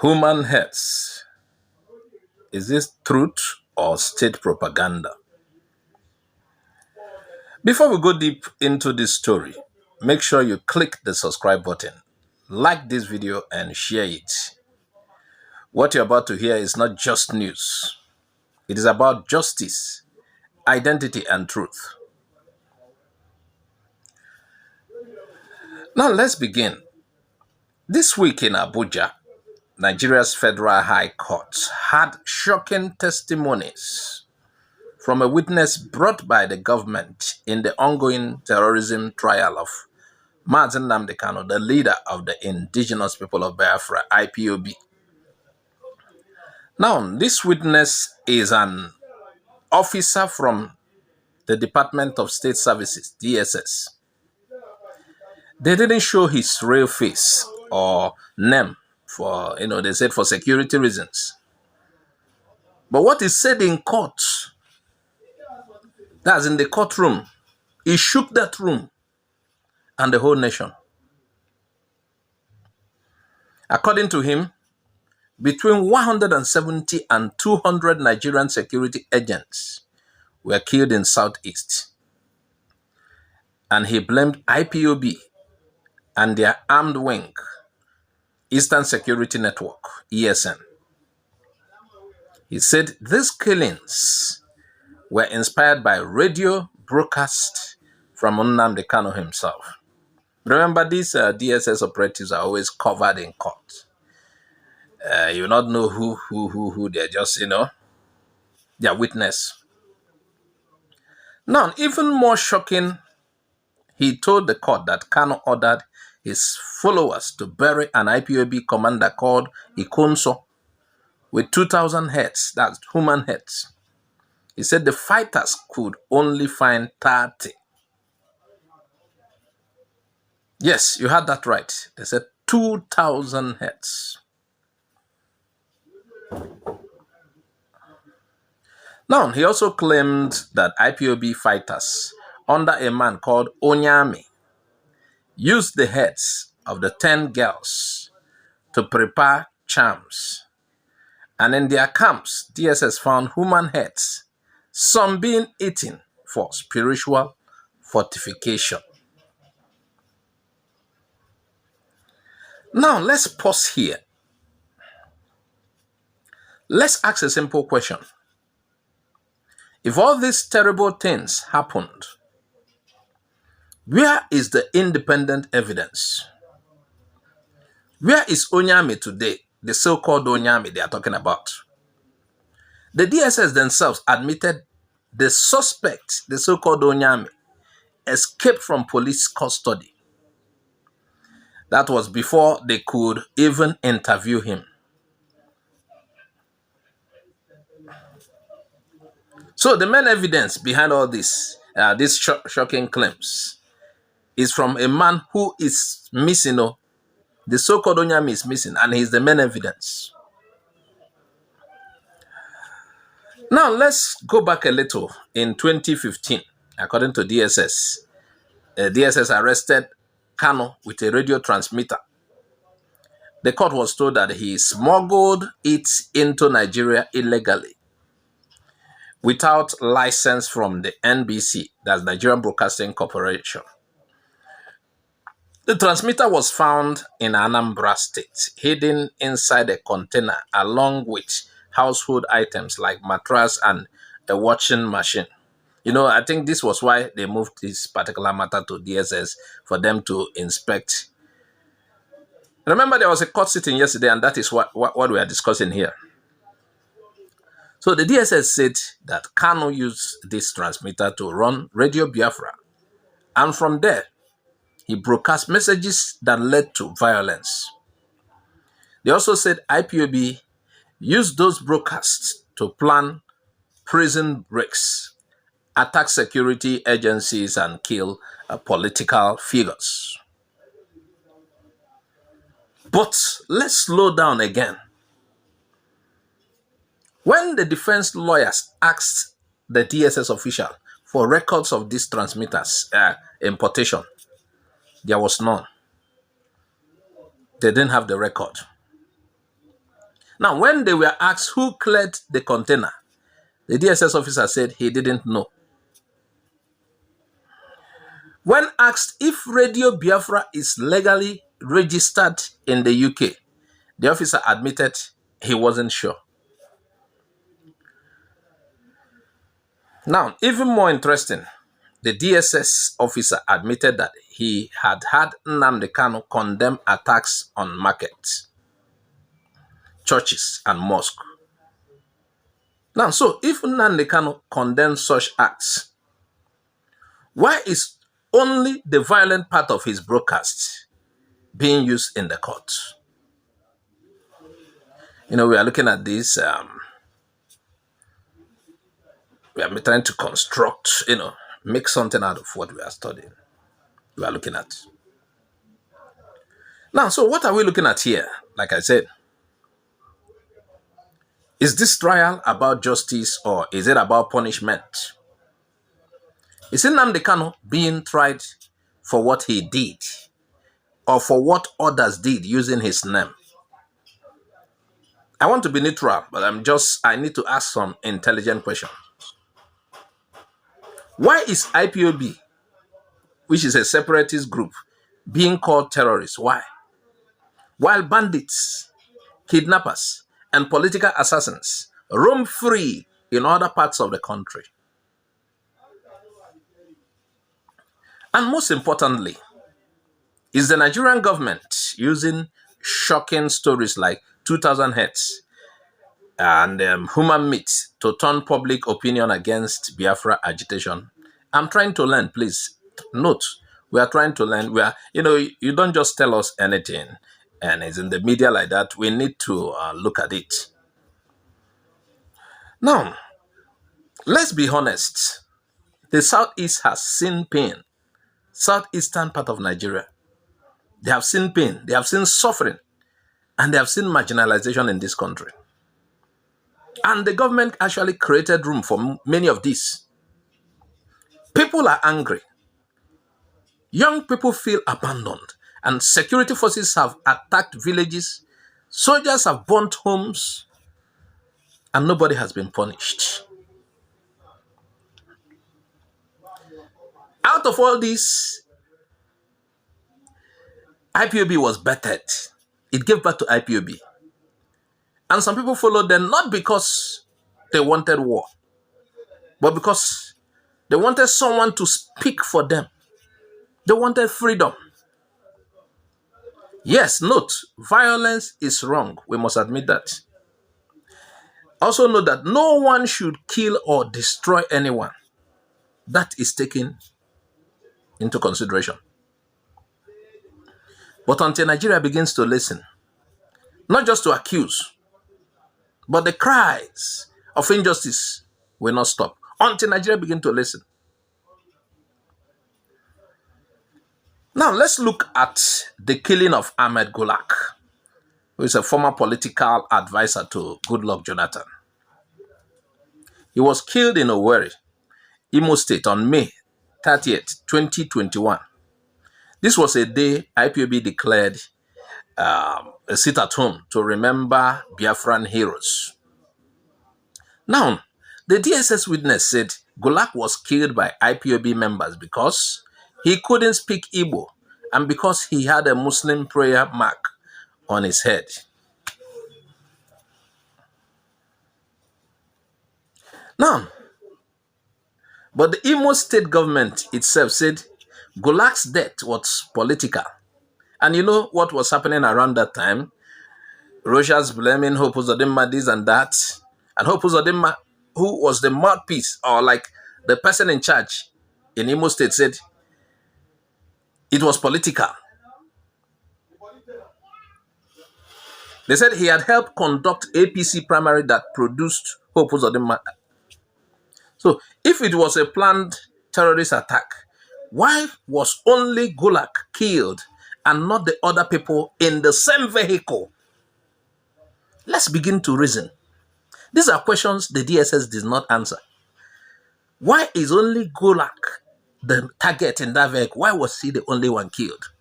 Human heads. Is this truth or state propaganda? Before we go deep into this story, make sure you click the subscribe button, like this video, and share it. What you're about to hear is not just news. It is about justice, identity, and truth. Now let's begin. This week in Abuja, Nigeria's Federal High Court had shocking testimonies from a witness brought by the government in the ongoing terrorism trial of Nnamdi Kanu, the leader of the indigenous people of Biafra, IPOB. Now, this witness is an officer from the Department of State Services, DSS. They didn't show his real face or name for, they said for security reasons. But what is said in court, that's in the courtroom, he shook that room and the whole nation. According to him, between 170 and 200 Nigerian security agents were killed in Southeast. And he blamed IPOB and their armed wing, Eastern Security Network, ESN. He said these killings were inspired by radio broadcasts from Nnamdi Kanu himself. Remember, these DSS operatives are always covered in court. You will not know who they're just, their witness. Now, even more shocking, he told the court that Kanu ordered his followers to bury an IPOB commander called Ikonso with 2,000 heads, that's human heads. He said the fighters could only find 30. Yes, you heard that right. They said 2,000 heads. Now, he also claimed that IPOB fighters under a man called Onyami used the heads of the 10 girls to prepare charms. And in their camps, DSS found human heads, some being eaten for spiritual fortification. Now, let's pause here. Let's ask a simple question. If all these terrible things happened, where is the independent evidence? Where is Onyami today, the so-called Onyami they are talking about? The DSS themselves admitted the suspect, the so-called Onyami, escaped from police custody. That was before they could even interview him. So the main evidence behind all this, these shocking claims, is from a man who is missing. The so-called Onyami is missing, and he's the main evidence. Now, let's go back a little. In 2015, according to DSS, DSS arrested Kanu with a radio transmitter. The court was told that he smuggled it into Nigeria illegally without license from the NBC, that's Nigerian Broadcasting Corporation. The transmitter was found in Anambra State, hidden inside a container along with household items like mattress and a washing machine. I think this was why they moved this particular matter to DSS for them to inspect. Remember, there was a court sitting yesterday, and that is what we are discussing here. So the DSS said that Kanu used this transmitter to run Radio Biafra, and from there, he broadcast messages that led to violence. They also said IPOB used those broadcasts to plan prison breaks, attack security agencies, and kill political figures. But let's slow down again. When the defense lawyers asked the DSS official for records of these transmitters importation, there was none. They didn't have the record. Now, when they were asked who cleared the container, the DSS officer said he didn't know. When asked if Radio Biafra is legally registered in the UK, the officer admitted he wasn't sure. Now, even more interesting, the DSS officer admitted that he had had Nnamdi Kanu condemn attacks on markets, churches, and mosques. Now, so if Nnamdi Kanu condemns such acts, why is only the violent part of his broadcast being used in the court? We are looking at this. We are trying to construct, make something out of what we are studying. We are looking at. Now, so what are we looking at here? Like I said, is this trial about justice or is it about punishment? Is Nnamdi Kanu being tried for what he did or for what others did using his name? I want to be neutral, but I need to ask some intelligent questions. Why is IPOB, which is a separatist group, being called terrorists? Why? While bandits, kidnappers, and political assassins roam free in other parts of the country. And most importantly, is the Nigerian government using shocking stories like 2000 heads and human meat to turn public opinion against Biafra agitation? I'm trying to learn, please. Note, we are trying to learn. You don't just tell us anything and it's in the media like that. We need to look at it. Now, let's be honest. The Southeast has seen pain. Southeastern part of Nigeria. They have seen pain. They have seen suffering. And they have seen marginalization in this country. And the government actually created room for many of these. People are angry. Young people feel abandoned. And security forces have attacked villages. Soldiers have burnt homes. And nobody has been punished. Out of all this, IPOB was bettered. It gave birth to IPOB. And some people followed them not because they wanted war, but because they wanted someone to speak for them. They wanted freedom. Yes, note, violence is wrong. We must admit that. Also note that no one should kill or destroy anyone. That is taken into consideration. But until Nigeria begins to listen, not just to accuse, but the cries of injustice will not stop until Nigeria begins to listen. Now, let's look at the killing of Ahmed Gulak, who is a former political advisor to Goodluck Jonathan. He was killed in Owerri, Imo State on May 30th, 2021. This was a day IPOB declared a sit at home to remember Biafran heroes. Now, the DSS witness said Gulak was killed by IPOB members because he couldn't speak Igbo and because he had a Muslim prayer mark on his head. Now, but the Imo state government itself said Gulak's death was political. And you know what was happening around that time? Russia's blaming Hope Uzodinma this and that. And Hope Uzodinma, who was the mouthpiece or like the person in charge in Imo State, said it was political. They said he had helped conduct APC primary that produced Hope Uzodinma. So if it was a planned terrorist attack, why was only Gulak killed and not the other people in the same vehicle? Let's begin to reason. These are questions the DSS did not answer. Why is only Gulak the target in that vehicle? Why was he the only one killed?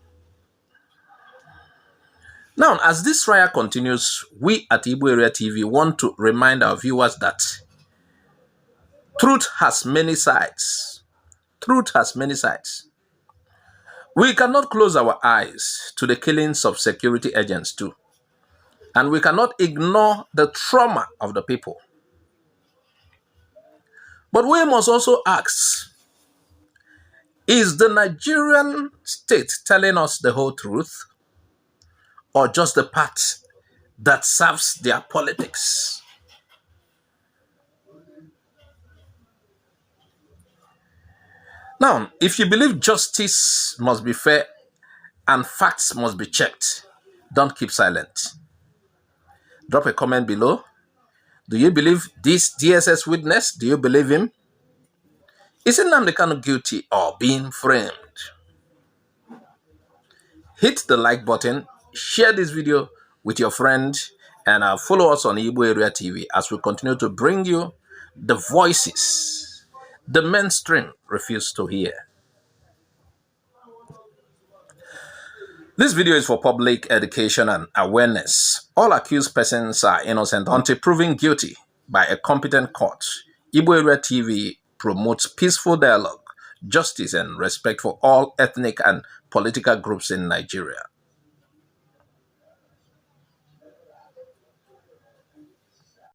Now, as this trial continues, we at IGBO AREA TV want to remind our viewers that truth has many sides. Truth has many sides. We cannot close our eyes to the killings of security agents too. And we cannot ignore the trauma of the people. But we must also ask, is the Nigerian state telling us the whole truth, or just the part that serves their politics? Now, if you believe justice must be fair and facts must be checked, don't keep silent. Drop a comment below. Do you believe this DSS witness? Do you believe him? Is Nnamdi Kanu guilty or being framed? Hit the like button, share this video with your friend, and follow us on IGBO AREA TV as we continue to bring you the voices the mainstream refuse to hear. This video is for public education and awareness. All accused persons are innocent until proven guilty by a competent court. IGBO AREA TV promotes peaceful dialogue, justice, and respect for all ethnic and political groups in Nigeria.